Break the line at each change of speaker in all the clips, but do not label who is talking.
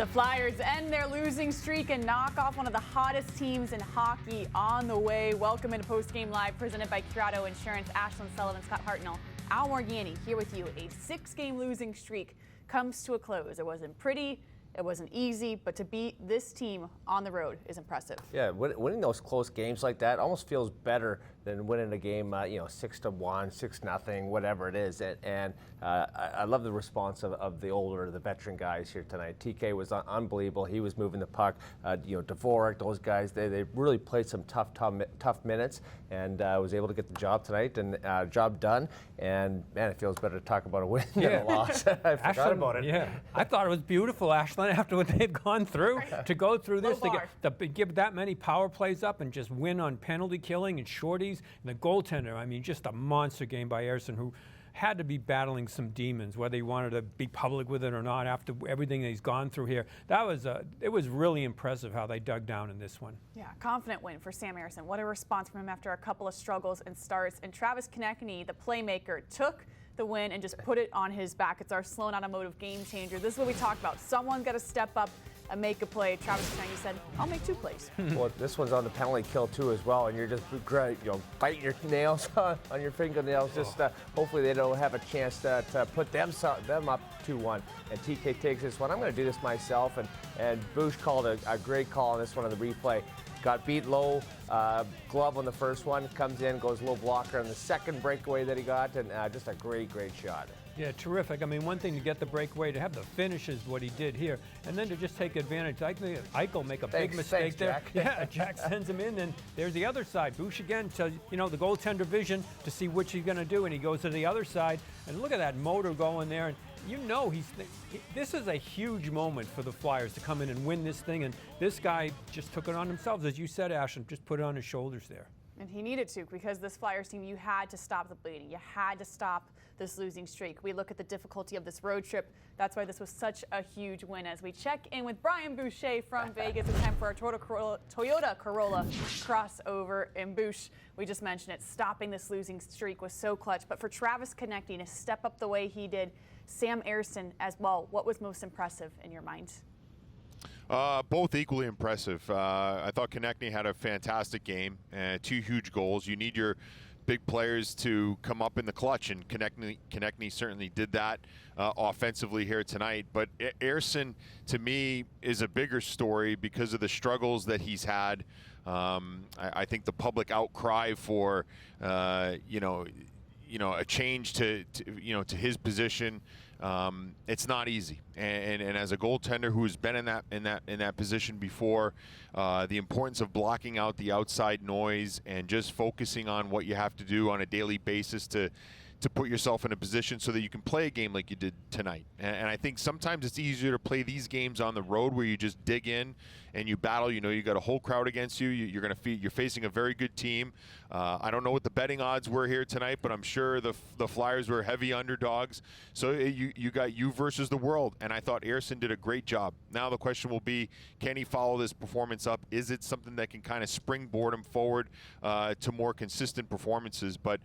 The Flyers end their losing streak and knock off one of the hottest teams in hockey on the way. Welcome into Postgame Live, presented by Curado Insurance. Ashlyn Sullivan, Scott Hartnell, Al Morgiani here with you. A 6-game losing streak comes to a close. It wasn't pretty, it wasn't easy, but to beat this team on the road is impressive.
Yeah, winning those close games like that almost feels better than winning a game, 6-1, 6-0, whatever it is. And I love the response of the veteran guys here tonight. TK was unbelievable. He was moving the puck. Dvorak, those guys, they really played some tough minutes, and was able to get the job tonight and job done. And man, it feels better to talk about a win than a loss. I forgot about it.
Yeah, I thought it was beautiful, Ashlyn, after what they've gone through, to go through this, to give that many power plays up and just win on penalty killing and shorties. And the goaltender, I mean, just a monster game by Ersson, who had to be battling some demons, whether he wanted to be public with it or not after everything that he's gone through here. It was really impressive how they dug down in this one.
Yeah, confident win for Sam Ersson. What a response from him after a couple of struggles and starts. And Travis Konecny, the playmaker, took the win and just put it on his back. It's our Sloan Automotive game changer. This is what we talked about. Someone's got to step up and make a play. Travis Konecny said, I'll make 2 plays.
Well, this one's on the penalty kill too as well, and you're just biting your nails on your fingernails. Just hopefully they don't have a chance to put them up 2-1. And TK takes this one. I'm going to do this myself, and Bush called a great call on this one on the replay. Got beat low, glove on the first one, comes in, goes low blocker on the second breakaway that he got, and just a great shot.
Yeah, terrific. I mean, one thing to get the breakaway, to have the finish is what he did here, and then to just take advantage. Eichel make a big mistake there.
Jack.
Yeah, Jack sends him in, and there's the other side. Bush again, so the goaltender vision to see what he's going to do, and he goes to the other side, and look at that motor going there, and this is a huge moment for the Flyers to come in and win this thing, and this guy just took it on himself, as you said, Ashton, just put it on his shoulders there.
And he needed to, because this Flyers team, you had to stop the bleeding. You had to stop this losing streak. We look at the difficulty of this road trip. That's why this was such a huge win. As we check in with Brian Boucher from Vegas, it's time for our Toyota Corolla crossover. And Bouch, we just mentioned it, stopping this losing streak was so clutch. But for Travis Konecny to step up the way he did, Sam Ersson as well, what was most impressive in your mind?
Both equally impressive. I thought Konecny had a fantastic game, 2 huge goals. You need your big players to come up in the clutch, and Konecny certainly did that offensively here tonight. But Ersson, to me, is a bigger story because of the struggles that he's had. I think the public outcry for a change to his position. It's not easy, and as a goaltender who's been in that position before, the importance of blocking out the outside noise and just focusing on what you have to do on a daily basis to put yourself in a position so that you can play a game like you did tonight. And I think sometimes it's easier to play these games on the road where you just dig in and you battle. You got a whole crowd against you. You're facing a very good team. I don't know what the betting odds were here tonight, but I'm sure the Flyers were heavy underdogs. So you got you versus the world, and I thought Ersson did a great job. Now the question will be, can he follow this performance up? Is it something that can kind of springboard him forward to more consistent performances? But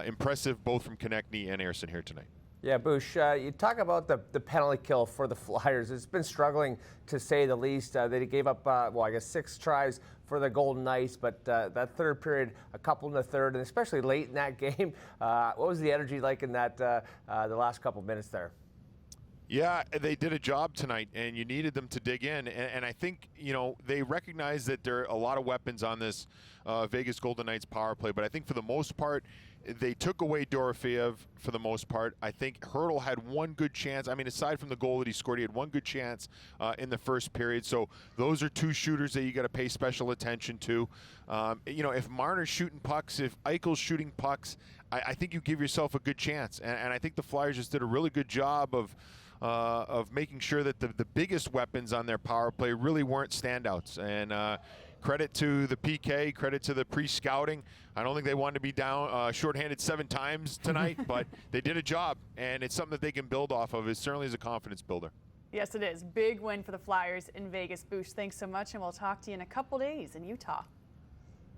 impressive both from Konecny and Ersson here tonight.
Yeah, Bush, you talk about the penalty kill for the Flyers. It's been struggling, to say the least. They gave up, 6 tries for the Golden Knights, but that third period, a couple in the third, and especially late in that game. What was the energy like in that the last couple minutes there?
Yeah, they did a job tonight, and you needed them to dig in. And I think, they recognize that there are a lot of weapons on this Vegas Golden Knights power play, but I think for the most part, they took away Dorofeyev for the most part. I think Hertl had one good chance. I mean, aside from the goal that he scored, he had one good chance in the first period. So those are 2 shooters that you got to pay special attention to. If Marner's shooting pucks, if Eichel's shooting pucks, I think you give yourself a good chance. And I think the Flyers just did a really good job of making sure that the biggest weapons on their power play really weren't standouts. And credit to the PK, credit to the pre-scouting. I don't think they wanted to be down shorthanded 7 times tonight, but they did a job, and it's something that they can build off of. It certainly is a confidence builder.
Yes, it is. Big win for the Flyers in Vegas. Bush, thanks so much, and we'll talk to you in a couple days in Utah.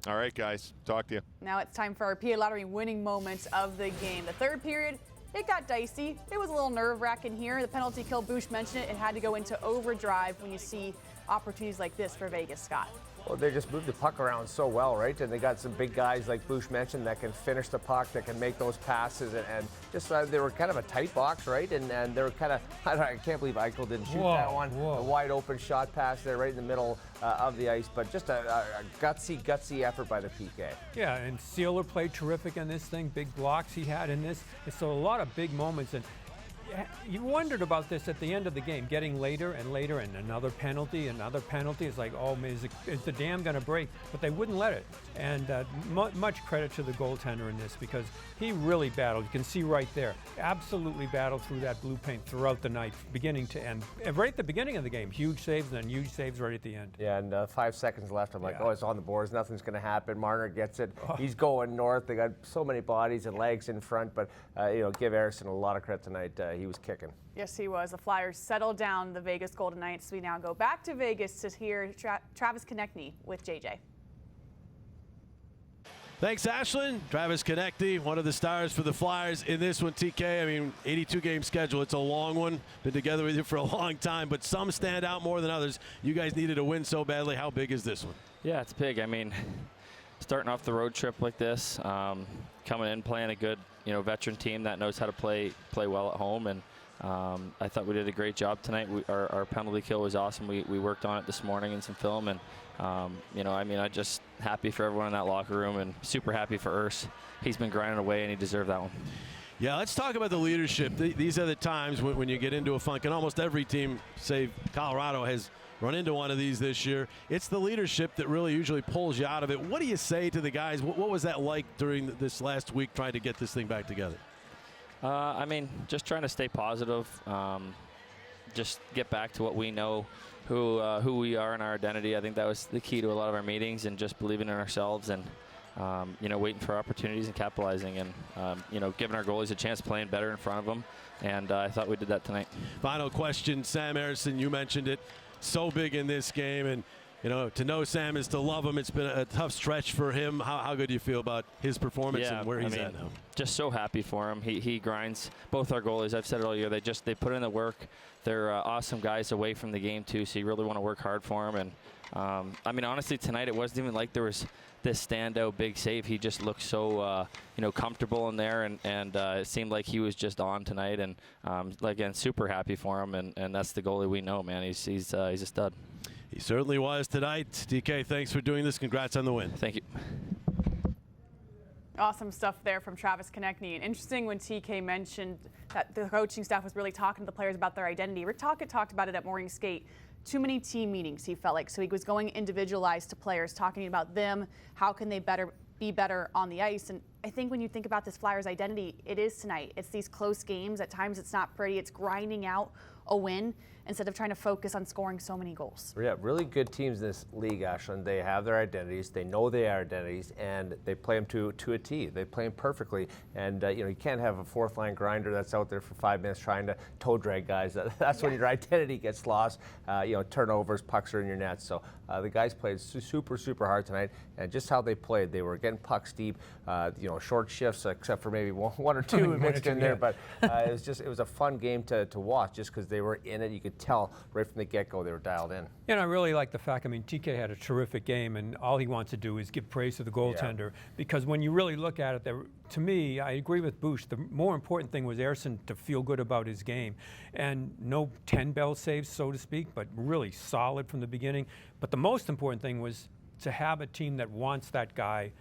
All right, guys. Talk to you.
Now it's time for our PA Lottery winning moments of the game. The third period, it got dicey. It was a little nerve-wracking here. The penalty kill, Bush mentioned it. It had to go into overdrive when you see opportunities like this for Vegas, Scott.
Well, they just moved the puck around so well, right? And they got some big guys like Bush mentioned that can finish the puck, that can make those passes, and just they were kind of a tight box, right? And they were kind of, I can't believe Eichel didn't shoot that one. A wide open shot pass there right in the middle of the ice, but just a gutsy effort by the PK.
Yeah, and Sealer played terrific in this thing, big blocks he had in this. So a lot of big moments. And you wondered about this at the end of the game, getting later and later, and another penalty. It's like, oh, man, is the dam going to break? But they wouldn't let it. And much credit to the goaltender in this, because he really battled. You can see right there, absolutely battled through that blue paint throughout the night, beginning to end. And right at the beginning of the game, huge saves, and then huge saves right at the end.
Yeah, and 5 seconds left. I'm like, oh, it's on the boards. Nothing's going to happen. Marner gets it. He's going north. They got so many bodies and legs in front, but give Ersson a lot of credit tonight. He was kicking.
Yes, he was. The Flyers settled down the Vegas Golden Knights. We now go back to Vegas to hear Travis Konecny with JJ.
Thanks, Ashlyn. Travis Konecny, one of the stars for the Flyers in this one. TK, I mean, 82-game schedule. It's a long one. Been together with you for a long time, but some stand out more than others. You guys needed a win so badly. How big is this one?
Yeah, it's big. I mean, starting off the road trip like this, coming in, playing a good, veteran team that knows how to play well at home, and I thought we did a great job tonight. Our penalty kill was awesome. We worked on it this morning in some film, and I'm just happy for everyone in that locker room, and super happy for Ersson. He's been grinding away, and he deserved that one.
Yeah, let's talk about the leadership. These are the times when you get into a funk, and almost every team, save Colorado, has run into one of these this year. It's the leadership that really usually pulls you out of it. What do you say to the guys? What was that like during this last week trying to get this thing back together?
Just trying to stay positive, just get back to what we know, who we are and our identity. I think that was the key to a lot of our meetings, and just believing in ourselves, and waiting for opportunities and capitalizing, and giving our goalies a chance, playing better in front of them. And I thought we did that tonight. Final question, Sam Ersson, you mentioned it, so big in this game, and to know Sam is to love him. It's been a tough stretch for him. How good do you feel about his performance and where he's at now? Just so happy for him. He grinds. Both our goalies, I've said it all year, they put in the work. They're awesome guys away from the game too, so you really want to work hard for them. And honestly, tonight it wasn't even like there was this standout big save. He just looked so comfortable in there, and it seemed like he was just on tonight. And again, super happy for him, and that's the goalie we know, man. He's a stud.
He certainly was tonight. TK, thanks for doing this. Congrats on the win.
Thank you.
Awesome stuff there from Travis Konecny. And interesting when TK mentioned that the coaching staff was really talking to the players about their identity. Rick Tocchet talked about it at Morning Skate. Too many team meetings, he felt like. So he was going individualized to players, talking about them, how can they be better on the ice. And I think when you think about this Flyers identity, it is tonight. It's these close games. At times it's not pretty. It's grinding out a win instead of trying to focus on scoring so many goals.
Yeah, really good teams in this league, Ashlyn. They have their identities. They know their identities, and they play them to a T. They play them perfectly. And, you can't have a fourth-line grinder that's out there for 5 minutes trying to toe drag guys. That's when your identity gets lost. Turnovers, pucks are in your net. So the guys played super, super hard tonight. And just how they played, they were getting pucks deep, short shifts, except for maybe one or two mixed in there. But it was a fun game to watch just because they were in it. You could tell right from the get-go they were dialed in.
And I really like the fact, TK had a terrific game, and all he wants to do is give praise to the goaltender. Because when you really look at it, to me, I agree with Bush. The more important thing was Ersson to feel good about his game. And no 10-bell saves, so to speak, but really solid from the beginning. But the most important thing was to have a team that wants that guy,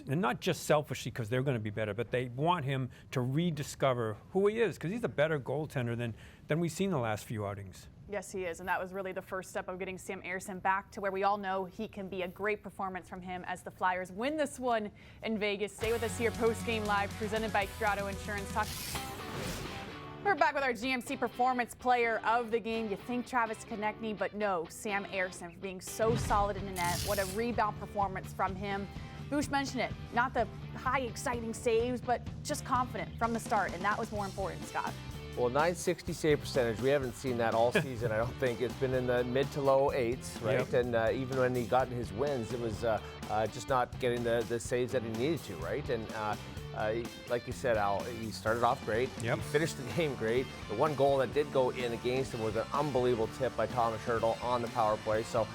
and not just selfishly because they're going to be better, but they want him to rediscover who he is, because he's a better goaltender than we've seen the last few outings.
Yes, he is, and that was really the first step of getting Sam Ersson back to where we all know he can be. A great performance from him as the Flyers win this one in Vegas. Stay with us here, post-game live, presented by Grotto Insurance. We're back with our GMC Performance Player of the Game. You think Travis Konecny, but no, Sam Ersson for being so solid in the net. What a rebound performance from him. Bush mentioned it, not the high exciting saves, but just confident from the start, and that was more important, Scott.
Well, .960 save percentage, we haven't seen that all season. I don't think. It's been in the mid to low 8s, right? Yep. And even when he got his wins, it was just not getting the saves that he needed to, right? And Like you said, Al, he started off great.
Yep.
He finished the game great. The one goal that did go in against him was an unbelievable tip by Thomas Hertl on the power play. So,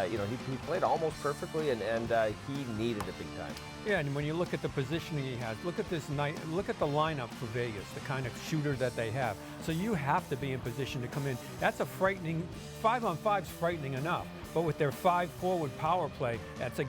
he played almost perfectly, and he needed it big time.
Yeah, and when you look at the positioning he has, look at this night, look at the lineup for Vegas, the kind of shooter that they have. So you have to be in position to come in. That's a frightening, 5-on-5's frightening enough. But with their 5-forward power play, that's a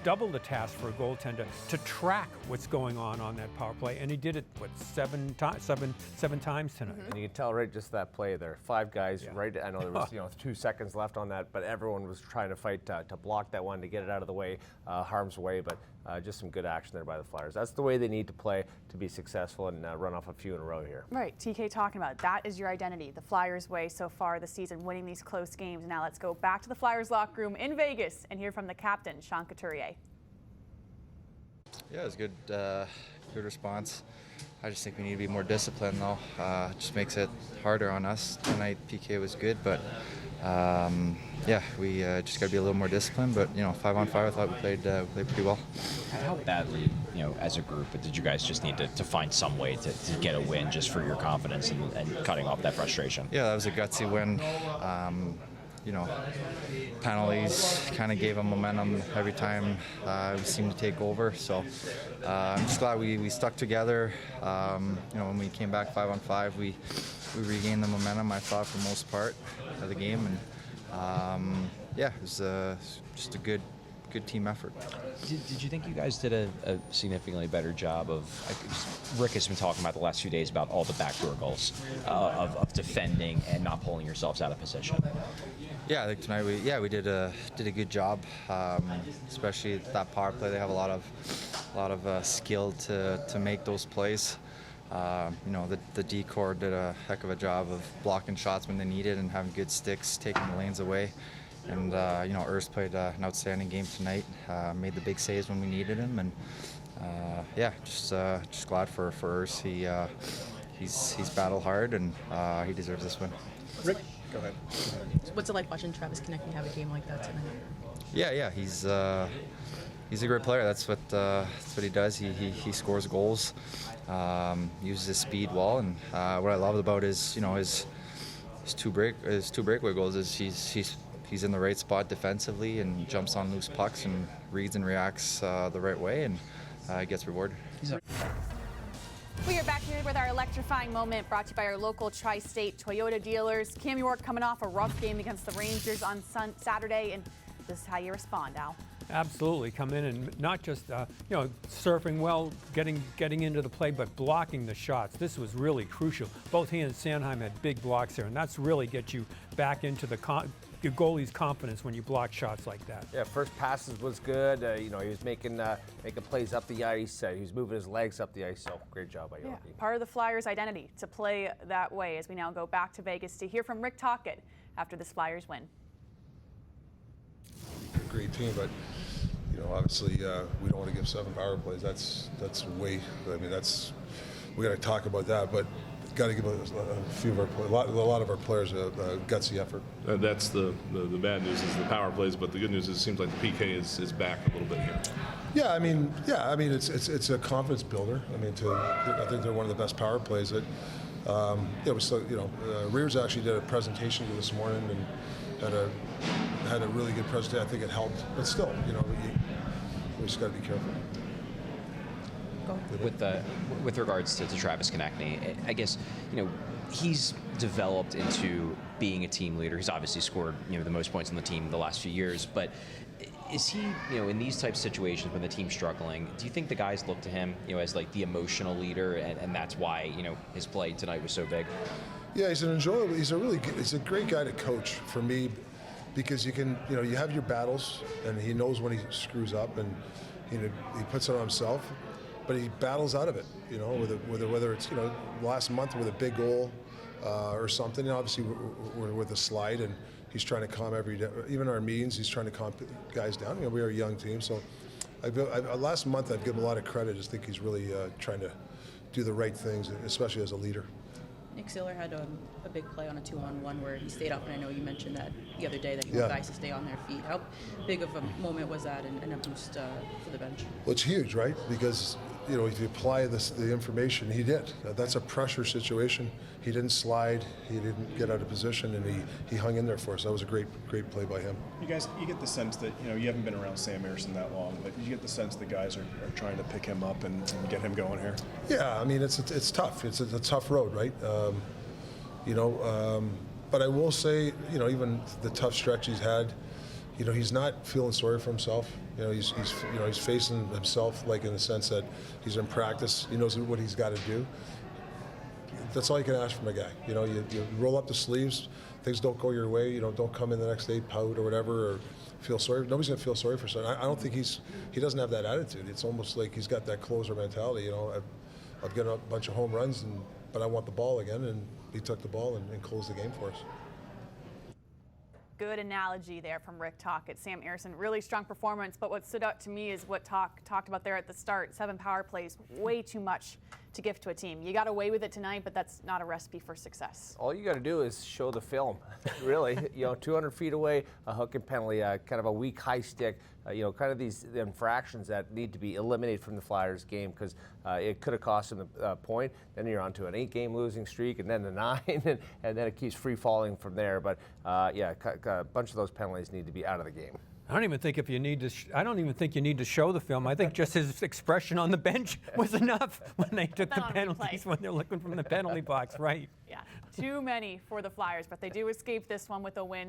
double the task for a goaltender to track what's going on that power play. And he did it, seven times tonight.
And you can tell right just that play there. 5 guys, right? I know there was 2 seconds left on that, but everyone was trying to fight to block that one, to get it out of the way, harm's way. But just some good action there by the Flyers. That's the way they need to play to be successful and run off a few in a row here.
Right, TK talking about that is your identity. The Flyers' way so far this season, winning these close games. Now let's go back to the Flyers locker room in Vegas and hear from the captain, Sean Couturier.
Yeah, it was good. Good response. I just think we need to be more disciplined, though. It just makes it harder on us. Tonight, PK was good, but yeah, we just got to be a little more disciplined. But 5-on-5, I thought we played pretty well.
How badly, as a group, did you guys just need to find some way to get a win just for your confidence and cutting off that frustration?
Yeah, that was a gutsy win. Penalties kind of gave them momentum every time we seemed to take over. So I'm just glad we stuck together. When we came back 5-on-5, we regained the momentum, I thought, for the most part of the game. And it was just a good team effort.
Did you think you guys did a significantly better job of, Rick has been talking about the last few days about all the backdoor goals, of defending and not pulling yourselves out of position?
Yeah, I think tonight we did a good job, especially that power play. They have a lot of skill to make those plays. The D-core did a heck of a job of blocking shots when they needed and having good sticks, taking the lanes away. And Ersson played an outstanding game tonight. Made the big saves when we needed him, and just glad for Ersson. He's battled hard, and he deserves this win.
Rick, go ahead. What's it like watching Travis Konecny have a game like that tonight?
Yeah, he's a great player. That's what he does. He scores goals, uses his speed well, and what I love about his two breakaway goals is he's in the right spot defensively and jumps on loose pucks and reads and reacts the right way, and gets rewarded.
We are back here with our electrifying moment brought to you by our local Tri-State Toyota dealers. Cam York coming off a rough game against the Rangers on Saturday, and this is how you respond, Al.
Absolutely, come in and not just surfing well, getting into the play, but blocking the shots. This was really crucial. Both he and Sanheim had big blocks there, and that's really get you back into your goalie's confidence when you block shots like that.
Yeah, first passes was good. He was making plays up the ice. He was moving his legs up the ice. So great job by Yorkie.
Yeah, part of the Flyers' identity to play that way. As we now go back to Vegas to hear from Rick Tocchet after this Flyers win.
Great team, but obviously we don't want to give 7 power plays. That's way. I mean, we got to talk about that, but got to give a lot of our players a gutsy effort.
That's the bad news is the power plays, but the good news is it seems like the PK is back a little bit here.
Yeah, I mean, it's a confidence builder. I mean, I think they're one of the best power plays. That Rears actually did a presentation this morning and had a really good presentation. I think it helped, but still, we just got to be careful.
With regards to Travis Konecny, I guess he's developed into being a team leader. He's obviously scored the most points on the team the last few years, but is he in these types of situations when the team's struggling, do you think the guys look to him as like the emotional leader, and that's why his play tonight was so big?
Yeah, he's he's a great guy to coach for me, because you can you have your battles, and he knows when he screws up, and he puts it on himself. But he battles out of it, whether it's last month with a big goal or something. Obviously, we're with a slide, and he's trying to calm every day. Even our meetings, he's trying to calm guys down. We are a young team, so last month I've given him a lot of credit. I just think he's really trying to do the right things, especially as a leader.
Nick Seeler had a big play on a 2-on-1 where he stayed up, and I know you mentioned that the other day that you want guys to stay on their feet. How big of a moment was that and a boost for the bench?
Well, it's huge, right? Because if you apply the information, he did. That's a pressure situation. He didn't slide. He didn't get out of position, and he hung in there for us. That was a great play by him.
You guys, you get the sense that, you haven't been around Sam Ersson that long, but you get the sense the guys are trying to pick him up and get him going here.
Yeah, I mean, it's tough. It's a tough road, right? But I will say, even the tough stretch he's had, he's not feeling sorry for himself. He's facing himself, like, in the sense that he's in practice. He knows what he's got to do. That's all you can ask from a guy. You roll up the sleeves. Things don't go your way. Don't come in the next day, pout or whatever, or feel sorry. Nobody's gonna feel sorry for someone. I don't think he doesn't have that attitude. It's almost like he's got that closer mentality. I've got a bunch of home runs, but I want the ball again, and he took the ball and closed the game for us.
Good analogy there from Rick Tocchet. Sam Ersson, really strong performance, but what stood out to me is what talked about there at the start. 7 power plays, way too much to give to a team. You got away with it tonight, but that's not a recipe for success.
All you got to do is show the film, really. 200 feet away, a hook and penalty, kind of a weak high stick, kind of these infractions that need to be eliminated from the Flyers game, because it could have cost them the point. Then you're on to an 8-game losing streak, and then the 9, and then it keeps free falling from there. But a bunch of those penalties need to be out of the game.
I don't even think you need to show the film. I think just his expression on the bench was enough when they took the penalties, when they're looking from the penalty box, right?
Yeah, too many for the Flyers, but they do escape this one with a win.